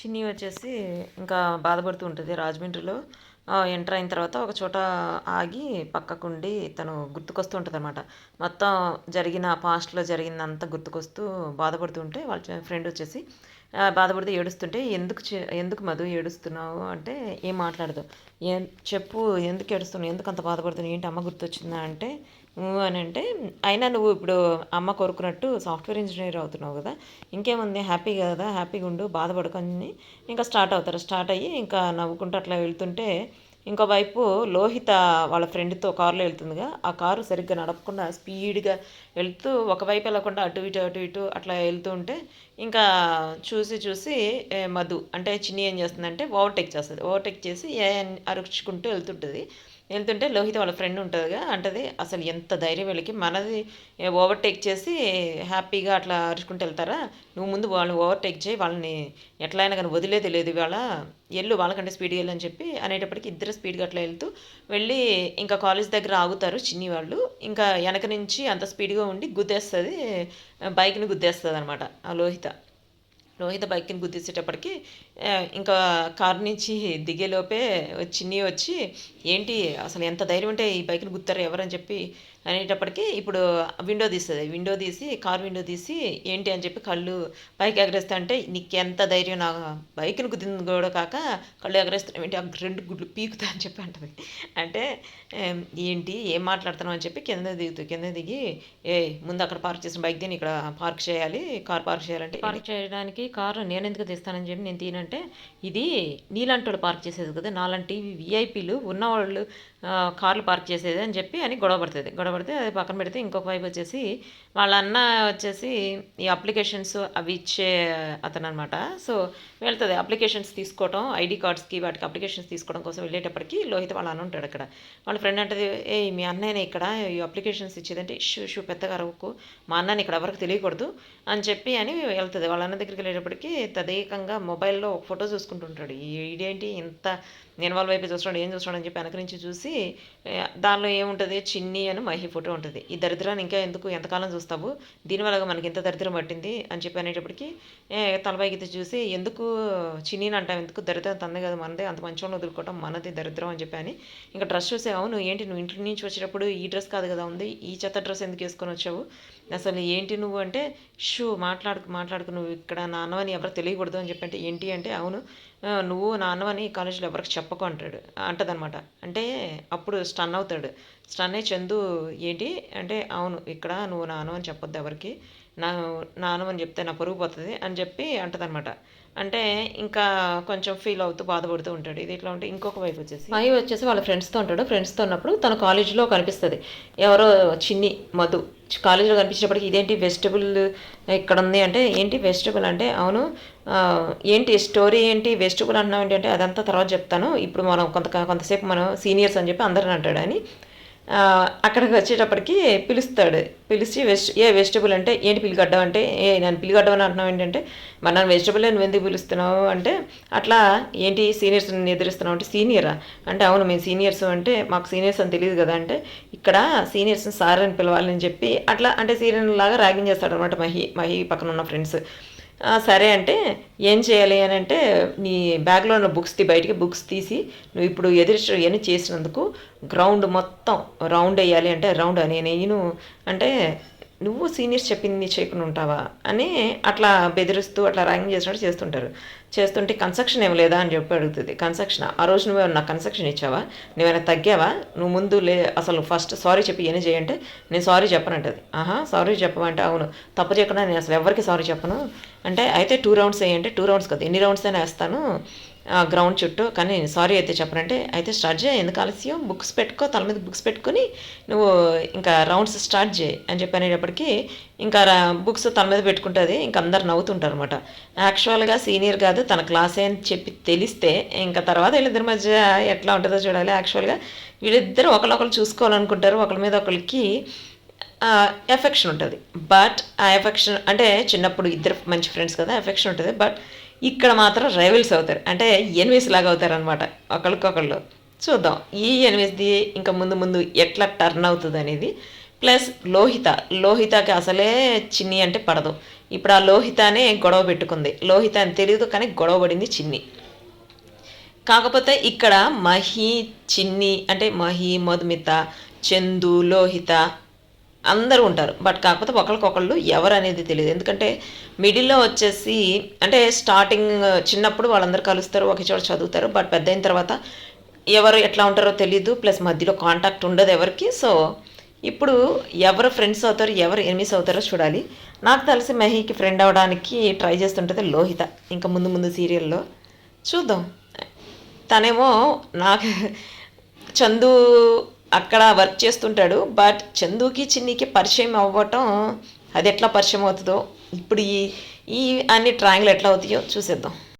చిన్ని వచ్చేసి ఇంకా బాధపడుతూ ఉంటుంది రాజమండ్రిలో. ఎంటర్ అయిన తర్వాత ఒక చోట ఆగి పక్కకుండి తను గుర్తుకొస్తూ ఉంటదనమాట. మొత్తం జరిగిన పాస్ట్‌లో జరిగిందంతా గుర్తుకొస్తూ బాధపడుతూ ఉంటే వాళ్ళ ఫ్రెండ్ వచ్చేసి బాధపడుతూ ఏడుస్తుంటే, ఎందుకు మధు ఏడుస్తున్నావు?" అంటే ఏం మాట్లాడదు. "ఏం చెప్పు, ఎందుకు ఏడుస్తున్నావు? ఎందుకంత బాధపడుతున్నావు? ఏంటి అమ్మ గుర్తొచ్చిందా?" అంటే "హ్మ్" అనంటే, "అయినా నువ్వు ఇప్పుడు అమ్మ కోరుకున్నట్టు సాఫ్ట్‌వేర్ ఇంజినీర్ అవుతున్నావు గదా! ఇంకేముంది హ్యాపీ కదా! హ్యాపీగుండు, బాధపడకు" అని ఇంకా స్టార్ట్ అవుతారు. స్టార్ట్ అయ్యి ఇంకా నవ్వుకుంటూ అట్లా వెళ్తుంటే, ఇంకోవైపు లోహిత వాళ్ళ ఫ్రెండ్‌తో కారులో వెళ్తుందిగా. ఆ కారు సరిగ్గా నడపకుండా స్పీడ్‌గా వెళ్తూ ఒకవైపు వెళ్ళకుండా అటు ఇటు, అటు ఇటు అట్లా వెళ్తూ ఉంటే, ఇంకా చూసి మధు అంటే చిన్ని ఏం చేస్తుందంటే ఓవర్‌టేక్ చేస్తది. ఓవర్‌టేక్ చేసి అని అరుచుకుంటూ వెళ్తుంటది. వెళ్తుంటే లోహిత వాళ్ళ ఫ్రెండ్ ఉంటదిగా, అంటది "అసలు ఎంత ధైర్యం వీళ్ళకి, మనది ఓవర్‌టేక్ చేసి హ్యాపీగా అట్లా అరుచుకుంటూ ఎళ్తారా? నువ్వు ముందు వాళ్ళని ఓవర్‌టేక్ చేయి. వాళ్ళని ఎట్లా అయినా గాని వదిలేదే లేదు ఇవాళ. ఎళ్ళు వాళ్ళకంటే స్పీడ్‌గా ఎళ్ళు" అని చెప్పి అనేటప్పటికి ఇద్దరు స్పీడ్‌గా అట్లా ఎళ్తూ వెళ్ళి ఇంకా కాలేజ్ దగ్గర ఆగుతారు చిన్ని వాళ్ళు. ఇంకా ఎనక నుంచి అంత స్పీడ్‌గా ఉండి గుద్దేస్తది. బైక్‌ని గుద్దేస్తదనమాట ఆ లోహిత. రోహిత బైక్‌ని గుద్దేసేటప్పటికి ఇంకా కారు నుంచి దిగేలోపే చిన్ని వచ్చి, "ఏంటి అసలు ఎంత ధైర్యం ఉంటే ఈ బైక్‌ని గుద్దుతారు ఎవరని" చెప్పి అనేటప్పటికి ఇప్పుడు విండో తీస్తది. విండో తీసి కారు విండో తీసి ఏంటి అని చెప్పి కళ్ళు పైకి ఎగరేస్తా అంటే, "నీకెంత ధైర్యం నా బైక్‌ని గుద్దింది కూడా కాక కళ్ళు ఎగరేస్తున్నావేంటి? ఆ 2 గుడ్లు పీకుతా" అని చెప్పి అంటది. అంటే "ఏంటి? ఏం మాట్లాడుతున్నావు?" అని చెప్పి కిందకి దిగి, "ఏయ్! ముందు అక్కడ పార్క్ చేసిన బైక్ దీన్ని ఇక్కడ పార్క్ చేయాలి. కార్ పార్క్ చేయాలంటే" పార్క్ చేయడానికి కారు నేనెందుకు తీస్తానని చెప్పి నేను తీయనంటే, "ఇది నీలాంటోళ్ళు పార్క్ చేసేది కదా! నాలాంటి వీఐపీలు ఉన్నవాళ్ళు కార్లు పార్క్ చేసేది" అని చెప్పి అని గొడవ పడతది. గొడవ పడితే అది పక్కన పెడితే ఇంకొక వైపు వచ్చేసి వాళ్ళ అన్న వచ్చేసి ఈ అప్లికేషన్స్ అవి ఇచ్చే అతననమాట. సో, వెళ్తది అప్లికేషన్స్ తీసుకోవటం ఐడీ కార్డ్స్‌కి వాటికి అప్లికేషన్స్ తీసుకోవడం కోసం వెళ్ళేటప్పటికి లోహిత వాళ్ళ అన్న ఉంటాడు అక్కడ. వాళ్ళ ఫ్రెండ్ అంటది, "ఏయ్! మీ అన్నయ్యనే ఇక్కడ ఈ అప్లికేషన్స్ ఇచ్చేదంటే" "షూ పెద్దగా అరవకు. మా అన్నని ఇక్కడ ఎవరికీ తెలియకూడదు" అని చెప్పి అని వెళ్తది. వాళ్ళ అన్న దగ్గరికి వెళ్ళేటప్పటికి తదేకంగా మొబైల్‌లో ఒక ఫోటో చూసుకుంటుంటాడు. ఈడేంటి ఇంత ఇన్వాల్వ్ అయిపోయి చూస్తున్నాడు, ఏం చూస్తున్నాడు అని చెప్పి వెనక నుంచి చూసి దానిలో ఏముంటది చిన్ని అని మహి ఫోటో ఉంటది. "ఈ దరిద్రాన్ని ఇంకా ఎందుకు ఎంతకాలం చూస్తావు? దీనివల్ల మనకి ఇంత దరిద్రం పట్టింది" అని చెప్పి అనేటప్పటికి తల పైకెత్తి చూసి, "ఎందుకు చిన్నిని అంటావు ఎందుకు? దరిద్రం తందే కదా మనదే. అంత మంచోళ్ళని వదులుకోవటం మనది దరిద్రం" అని చెప్పి అని. ఇంకా డ్రెస్ చూసి, "అవును ఏంటి నువ్వు ఇంటి నుంచి వచ్చేటప్పుడు ఈ డ్రెస్ కాదు కదా ఉంది. ఈ చెత్త డ్రెస్ ఎందుకు వేసుకొని వచ్చావు? అసలు ఏంటి నువ్వు" అంటే మాట్లాడుకు నువ్వు ఇక్కడ నా అన్నవని ఎవరికి తెలియకూడదు" అని చెప్పి అంటే, "ఏంటి" అంటే, "అవును నువ్వు నా అన్నవని కాలేజీలో ఎవరికి చెప్పకు" అంటాడు. అంటదనమాట. అంటే అప్పుడు స్టన్ అవుతాడు. స్టన్ అయ్యి చందు "ఏంటి?" అంటే, "అవును ఇక్కడ నువ్వు నా అన్నవని చెప్పొద్దు ఎవరికీ. నా నా అన్నవని చెప్తే నా పరువు పోతది" అని చెప్పి అంటదనమాట. అంటే ఇంకా కొంచెం ఫీల్ అవుతూ బాధపడుతూ ఉంటాడు. ఇది ఇట్లా ఉంటే ఇంకొక వైపు వచ్చేసి మహి వచ్చేసి వాళ్ళ ఫ్రెండ్స్‌తో ఉంటాడు. ఫ్రెండ్స్‌తో ఉన్నప్పుడు తన కాలేజీలో కనిపిస్తది. ఎవరో చిన్ని మధు కాలేజీలో కనిపించేటప్పటికి ఇదేంటి వెజిటబుల్ ఇక్కడుంది అంటే, "ఏంటి వెజిటబుల్" అంటే, "అవును ఏంటి స్టోరీ ఏంటి వెజిటబుల్ అంటున్నావు ఏంటి" అంటే, "అదంతా తర్వాత చెప్తాను. ఇప్పుడు మనం కొంతసేపు మనం సీనియర్స్ అని చెప్పి అందరిని అంటాడు" అని అక్కడికి వచ్చేటప్పటికి పిలుస్తాడు. పిలిచి వెజిటబుల్ అంటే, "ఏంటి పిలిగడ్డం" అంటే, నన్ను పిలిగడ్డం అని అంటున్నావు ఏంటంటే, "మరి నన్ను వెజిటబులే నువ్వెందుకు పిలుస్తున్నావు" అంటే, అట్లా "ఏంటి సీనియర్స్‌ని ఎదిరిస్తున్నావు" అంటే, "సీనియరా?" అంటే, "అవును మేము సీనియర్స్" అంటే, "మాకు సీనియర్స్ అని తెలియదు కదా" అంటే, "ఇక్కడ సీనియర్స్‌ని సార్ అని పిలవాలని" చెప్పి అట్లా అంటే సీనియర్‌లాగా ర్యాగింగ్ చేస్తాడనమాట మహి పక్కన ఉన్న ఫ్రెండ్స్. సరే అంటే ఏం చేయాలి అని అంటే, "నీ బ్యాగ్‌లో ఉన్న బుక్స్ బయటికి బుక్స్ తీసి నువ్వు ఇప్పుడు ఎదిరించడం ఇవన్నీ చేసినందుకు గ్రౌండ్ మొత్తం రౌండ్ ఎయ్యాలి" అంటే, "రౌండా నేనెయ్యను" అంటే, "నువ్వు సీనియర్స్ చెప్పింది చేయకుండా ఉంటావా" అని అట్లా బెదిరిస్తూ అట్లా ర్యాగింగ్ చేసినట్టు చేస్తుంటారు. చేస్తుంటే "కన్స్ట్రక్షన్ ఏమి లేదా" అని చెప్పి అడుగుతది. "కన్స్ట్రక్షనా? ఆ రోజు నువ్వేమన్నా నాకు కన్స్ట్రక్షన్ ఇచ్చావా? నువ్వేమైనా తగ్గావా? నువ్వు ముందు అసలు ఫస్ట్ సారీ చెప్పి ఇయన్నీ చేయి" అంటే, "నేను సారీ చెప్పనంటది." "ఆహా! సారీ చెప్పవా?" అంటే, "అవును. తప్పు చేయకుండా నేను అసలు ఎవ్వరికీ సారీ చెప్పను" అంటే, "అయితే 2 రౌండ్స్ ఎయ్యి" 2 రౌండ్స్ కాదు ఎన్ని రౌండ్స్ అయినా ఏస్తాను గ్రౌండ్ చుట్టూ, కానీ సారీ అయితే చెప్పనంటే, "అయితే స్టార్ట్ చేయి ఎందుకు ఆలస్యం బుక్స్ పెట్టుకో తల మీద బుక్స్ పెట్టుకొని నువ్వు ఇంకా రౌండ్స్ స్టార్ట్ చేయి" అని చెప్పి అనేటప్పటికి ఇంకా బుక్స్ తల మీద పెట్టుకుంటుంది. ఇంక అందరు నవ్వుతుంటారనమాట. యాక్చువల్‌గా సీనియర్ కాదు తన క్లాసే అని చెప్పి తెలిస్తే ఇంకా తర్వాత వీళ్ళిద్దరి మధ్య ఎట్లా ఉంటుందో చూడాలి. యాక్చువల్‌గా వీళ్ళిద్దరూ ఒకళ్ళొకళ్ళు చూసుకోవాలనుకుంటారు. ఒకళ్ళ మీద ఒకళ్ళకి ఎఫెక్షన్ ఉంటుంది. బట్ ఆ ఎఫెక్షన్ అంటే చిన్నప్పుడు ఇద్దరు మంచి ఫ్రెండ్స్ కదా! ఎఫెక్షన్ ఉంటుంది. బట్ ఇక్కడ మాత్రం రైవల్స్ అవుతారు. అంటే ఎనిమీస్ లాగా అవుతారనమాట ఒకళ్ళకొకళ్ళు. చూద్దాం ఈ ఎనిమీస్‌ది ఇంకా ముందు ముందు ఎట్లా టర్న్ అవుతదనేది. ప్లస్ లోహితకి అసలే చిన్ని అంటే పడదు. ఇప్పుడు ఆ లోహితానే గొడవ పెట్టుకుంది. లోహిత అని తెలియదు కానీ గొడవ పడింది చిన్ని. కాకపోతే ఇక్కడ మహి, చిన్ని అంటే మహి, మధుమిత, చందు, లోహిత అందరూ ఉంటారు. బట్ కాకపోతే ఒకరికొకళ్ళు ఎవరు అనేది తెలియదు. ఎందుకంటే మిడిల్లో వచ్చేసి అంటే స్టార్టింగ్ చిన్నప్పుడు వాళ్ళందరూ కలుస్తారు, ఒకే చోట చదువుతారు. బట్ పెద్ద అయిన తర్వాత ఎవరు ఎట్లా ఉంటారో తెలీదు. ప్లస్ మధ్యలో కాంటాక్ట్ ఉండదు ఎవరికి. సో ఇప్పుడు ఎవరు ఫ్రెండ్స్ అవుతారు, ఎవరు ఎనిమిస్ అవుతారో చూడాలి. నాకు తెలిసి మహికి ఫ్రెండ్ అవ్వడానికి ట్రై చేస్తుంటుంది లోహిత. ఇంకా ముందు ముందు సీరియల్లో చూద్దాం. తనేమో నాకు చందు అక్కడ వర్క్ చేస్తుంటాడు. బట్ చందుకి చిన్నికి పరిచయం అవ్వటం అది ఎట్లా పరిచయం అవుతుందో ఇప్పుడు ఈ ఈ అన్ని ట్రయాంగిల్ ఎట్లా అవుతాయో చూసేద్దాం.